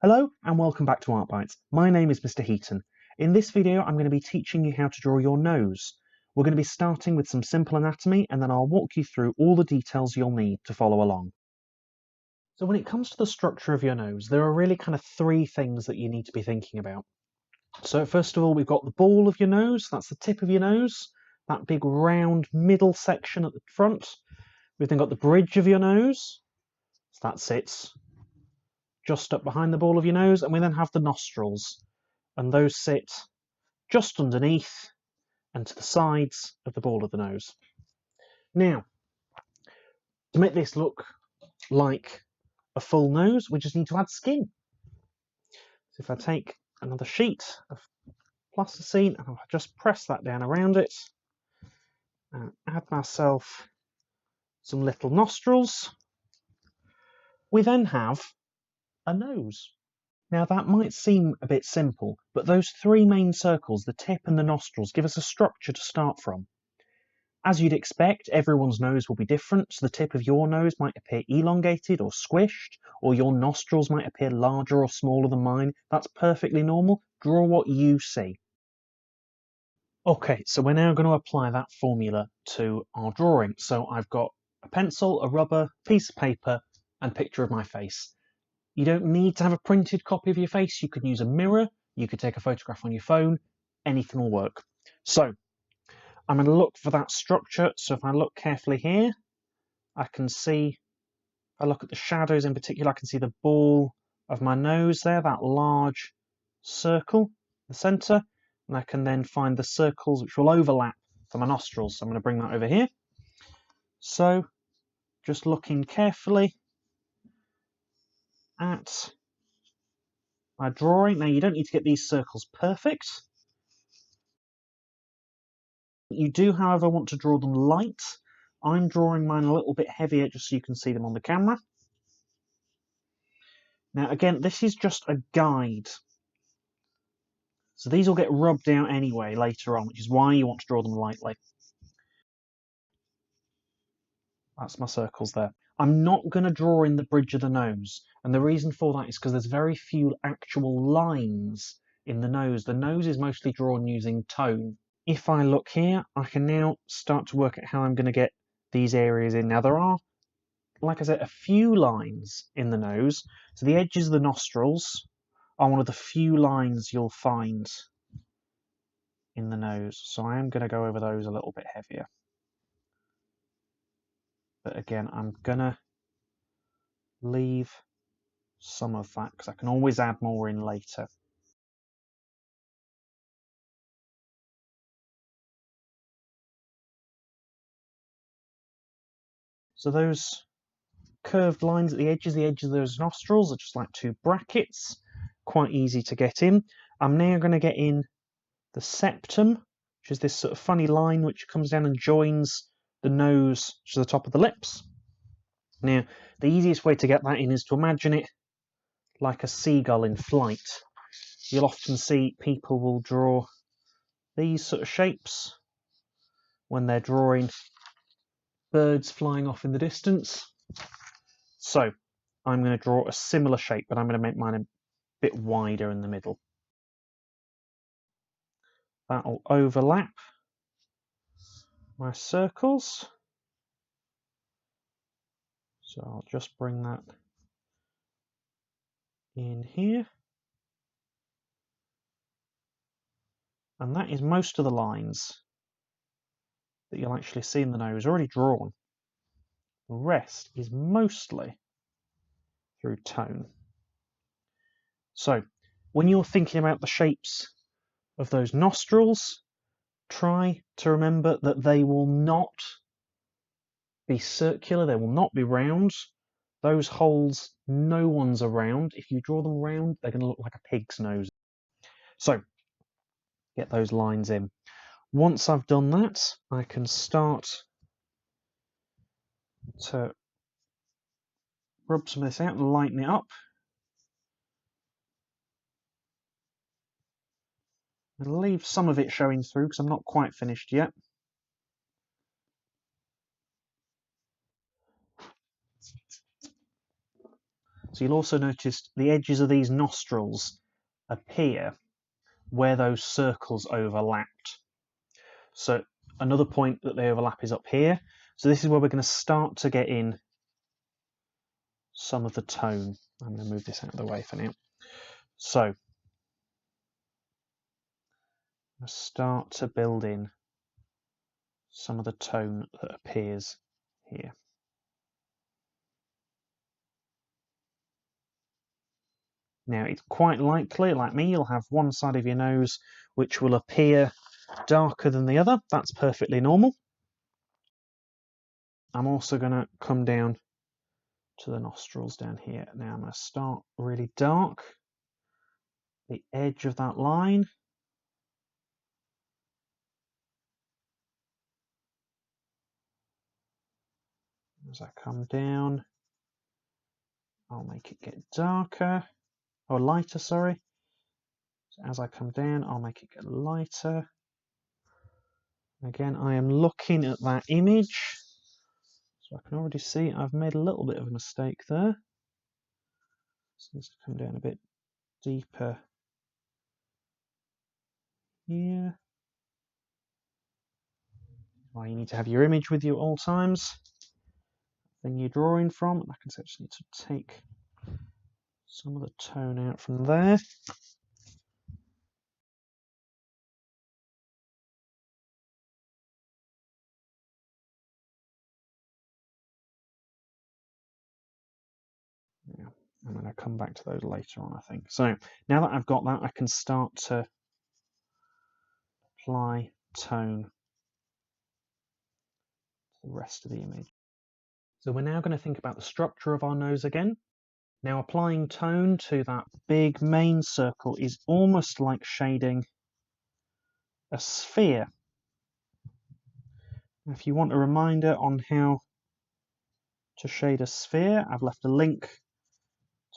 Hello and welcome back to Art Bites. My name is Mr. Heaton. In this video I'm going to be teaching you how to draw your nose. We're going to be starting with some simple anatomy and then I'll walk you through all the details you'll need to follow along. So when it comes to the structure of your nose, there are really kind of three things that you need to be thinking about. So first of all, we've got the ball of your nose, that's the tip of your nose, that big round middle section at the front. We've then got the bridge of your nose, so that sits just up behind the ball of your nose, and we then have the nostrils, and those sit just underneath and to the sides of the ball of the nose. Now, to make this look like a full nose, we just need to add skin. So if I take another sheet of plasticine and I'll just press that down around it and add myself some little nostrils, we then have a nose. Now that might seem a bit simple, but those three main circles, the tip and the nostrils, give us a structure to start from. As you'd expect, everyone's nose will be different, so the tip of your nose might appear elongated or squished, or your nostrils might appear larger or smaller than mine. That's perfectly normal. Draw what you see. Okay, so we're now going to apply that formula to our drawing. So I've got a pencil, a rubber, piece of paper, and a picture of my face. You don't need to have a printed copy of your face. You could use a mirror, you could take a photograph on your phone, anything will work. So I'm going to look for that structure. So if I look carefully here, I can see, if I look at the shadows in particular, I can see the ball of my nose there, that large circle in the centre, and I can then find the circles which will overlap for my nostrils. So I'm going to bring that over here. So just looking carefully at my drawing. Now you don't need to get these circles perfect. You do, however, want to draw them light. I'm drawing mine a little bit heavier just so you can see them on the camera. Now again, this is just a guide. So these will get rubbed out anyway later on, which is why you want to draw them lightly. That's my circles there. I'm not going to draw in the bridge of the nose, and the reason for that is because there's very few actual lines in the nose. The nose is mostly drawn using tone. If I look here, I can now start to work out how I'm going to get these areas in. Now there are, like I said, a few lines in the nose. So the edges of the nostrils are one of the few lines you'll find in the nose. So I am going to go over those a little bit heavier. But again, I'm going to leave some of that because I can always add more in later. So those curved lines at the edges of those nostrils are just like two brackets, quite easy to get in. I'm now going to get in the septum, which is this sort of funny line which comes down and joins the nose to the top of the lips. Now, the easiest way to get that in is to imagine it like a seagull in flight. You'll often see people will draw these sort of shapes when they're drawing birds flying off in the distance. So I'm going to draw a similar shape, but I'm going to make mine a bit wider in the middle. That'll overlap my circles. So I'll just bring that in here. And that is most of the lines that you'll actually see in the nose already drawn. The rest is mostly through tone. So when you're thinking about the shapes of those nostrils, try to remember that they will not be circular, they will not be round. Those holes, no one's around. If you draw them round, they're going to look like a pig's nose. So get those lines in. Once I've done that, I can start to rub some of this out and lighten it up. I'll leave some of it showing through because I'm not quite finished yet. So you'll also notice the edges of these nostrils appear where those circles overlapped. So another point that they overlap is up here. So this is where we're going to start to get in some of the tone. I'm going to move this out of the way for now. So I'm going to start to build in some of the tone that appears here. Now it's quite likely, like me, you'll have one side of your nose which will appear darker than the other. That's perfectly normal. I'm also going to come down to the nostrils down here. Now I'm going to start really dark, the edge of that line. As I come down, I'll make it get darker, or lighter, sorry. So as I come down, I'll make it get lighter. Again, I am looking at that image, so I can already see I've made a little bit of a mistake there. This needs to come down a bit deeper here. Well, you need to have your image with you at all times. Then you're drawing from, I can just need to take some of the tone out from there. Yeah, I'm going to come back to those later on, I think. So now that I've got that, I can start to apply tone to the rest of the image. So we're now going to think about the structure of our nose again. Now applying tone to that big main circle is almost like shading a sphere. If you want a reminder on how to shade a sphere, I've left a link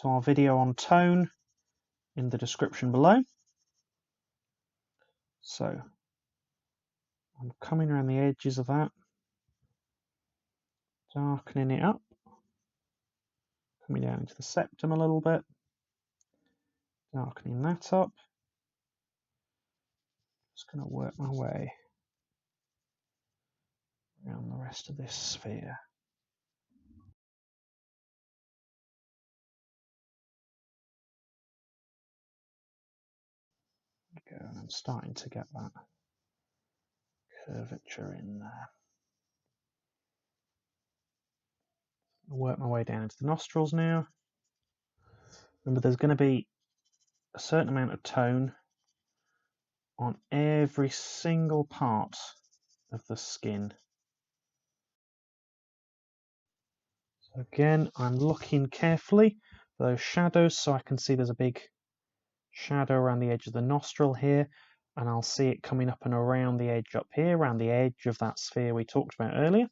to our video on tone in the description below. So I'm coming around the edges of that, darkening it up, coming down into the septum a little bit, darkening that up. Just going to work my way around the rest of this sphere. There we go, and I'm starting to get that curvature in there. I'll work my way down into the nostrils now. Remember, there's going to be a certain amount of tone on every single part of the skin. So again, I'm looking carefully for those shadows, so I can see there's a big shadow around the edge of the nostril here, and I'll see it coming up and around the edge up here, around the edge of that sphere we talked about earlier.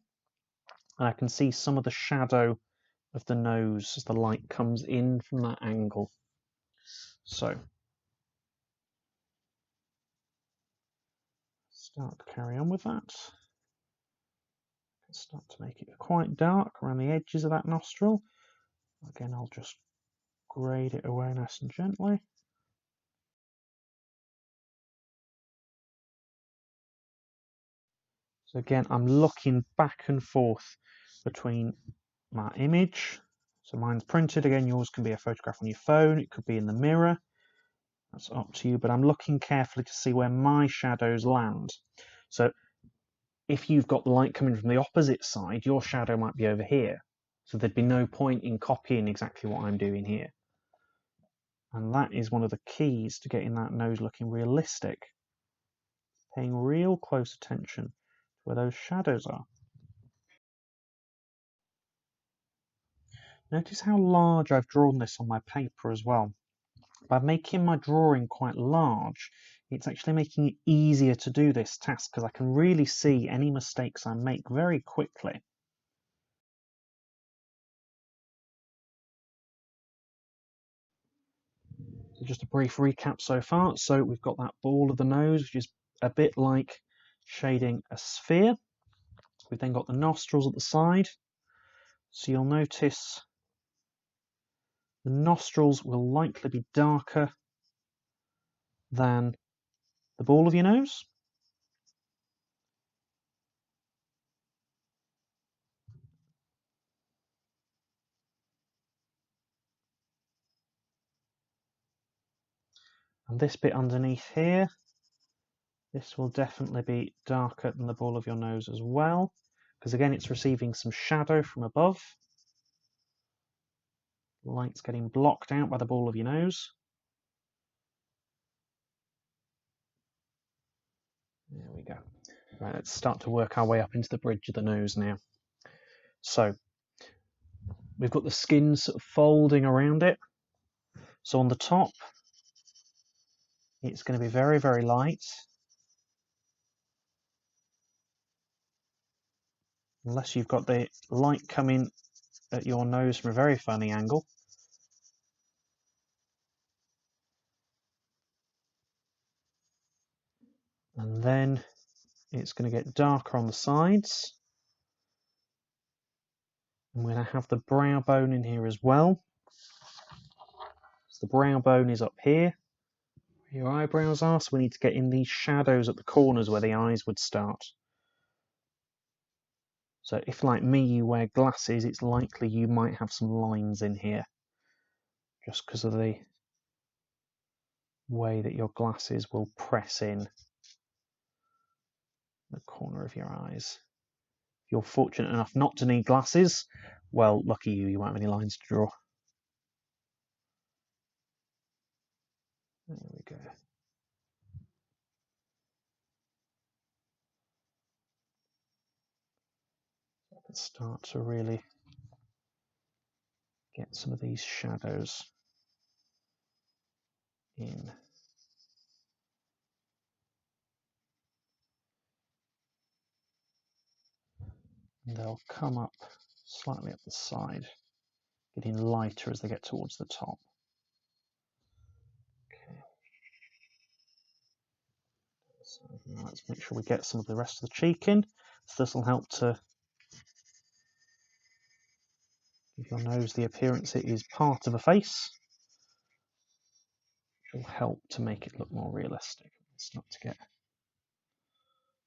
And I can see some of the shadow of the nose as the light comes in from that angle. So start to carry on with that. Start to make it quite dark around the edges of that nostril. Again, I'll just grade it away nice and gently. So again, I'm looking back and forth between my image. So mine's printed. Again, yours can be a photograph on your phone. It could be in the mirror. That's up to you, but I'm looking carefully to see where my shadows land. So if you've got the light coming from the opposite side, your shadow might be over here. So there'd be no point in copying exactly what I'm doing here. And that is one of the keys to getting that nose looking realistic. Paying real close attention to where those shadows are. Notice how large I've drawn this on my paper as well. By making my drawing quite large, it's actually making it easier to do this task because I can really see any mistakes I make very quickly. So just a brief recap so far. So we've got that ball of the nose, which is a bit like shading a sphere. We've then got the nostrils at the side. So you'll notice The nostrils will likely be darker than the ball of your nose. And this bit underneath here, this will definitely be darker than the ball of your nose as well, because again it's receiving some shadow from above. Light's getting blocked out by the ball of your nose. There we go. Right, let's start to work our way up into the bridge of the nose now. So we've got the skin sort of folding around it. So on the top, it's going to be very, very light. Unless you've got the light coming at your nose from a very funny angle. And then it's going to get darker on the sides. I'm going to have the brow bone in here as well. So the brow bone is up here, where your eyebrows are, so we need to get in these shadows at the corners where the eyes would start. So if, like me, you wear glasses, it's likely you might have some lines in here, just because of the way that your glasses will press in the corner of your eyes. If you're fortunate enough not to need glasses, well, lucky you, you won't have any lines to draw. There we go. I can start to really get some of these shadows in. And they'll come up slightly up the side, getting lighter as they get towards the top. Okay. So now let's make sure we get some of the rest of the cheek in. So this will help to give your nose the appearance it is part of a face, which will help to make it look more realistic. Let's start to get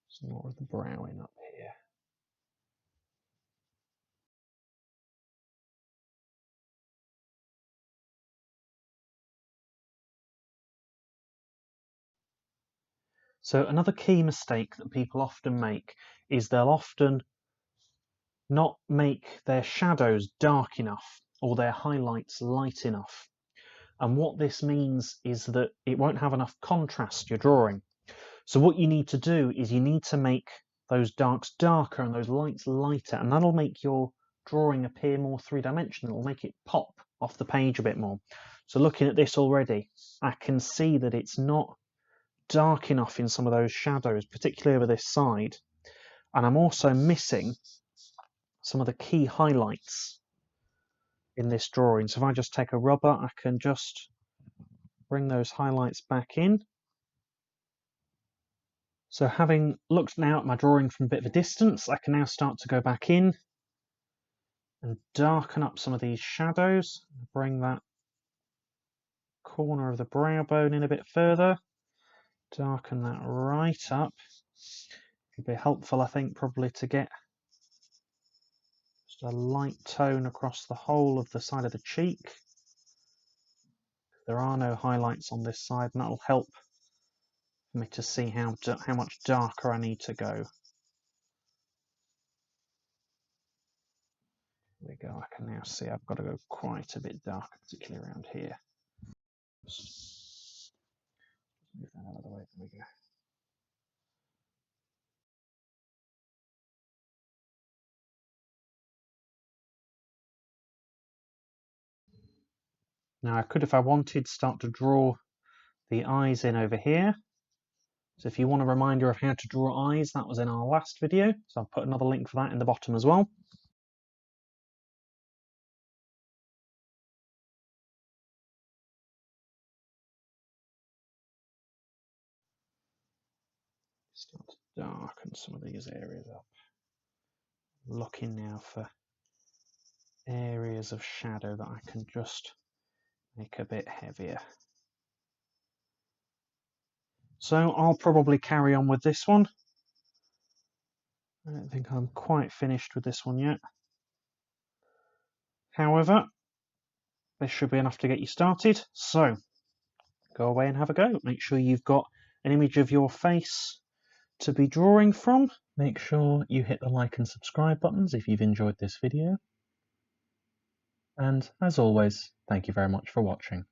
some more of the brow in up here. So another key mistake that people often make is they'll often not make their shadows dark enough or their highlights light enough. And what this means is that it won't have enough contrast, your drawing. So what you need to do is you need to make those darks darker and those lights lighter, and that'll make your drawing appear more three-dimensional. It'll make it pop off the page a bit more. So looking at this already, I can see that it's not dark enough in some of those shadows, particularly over this side. And I'm also missing some of the key highlights in this drawing. So if I just take a rubber, I can just bring those highlights back in. So having looked now at my drawing from a bit of a distance, I can now start to go back in and darken up some of these shadows. Bring that corner of the brow bone in a bit further. Darken that right up. It'd be helpful, I think, probably to get just a light tone across the whole of the side of the cheek. There are no highlights on this side, and that'll help me to see how much darker I need to go. There we go. I can now see I've got to go quite a bit darker, particularly around here. Move that out of the way. There we go. Now I could, if I wanted, start to draw the eyes in over here. So if you want a reminder of how to draw eyes, that was in our last video. So I'll put another link for that in the bottom as well. Start to darken some of these areas up. Looking now for areas of shadow that I can just make a bit heavier. So I'll probably carry on with this one. I don't think I'm quite finished with this one yet. However, this should be enough to get you started. So go away and have a go. Make sure you've got an image of your face to be drawing from. Make sure you hit the like and subscribe buttons if you've enjoyed this video. And as always, thank you very much for watching.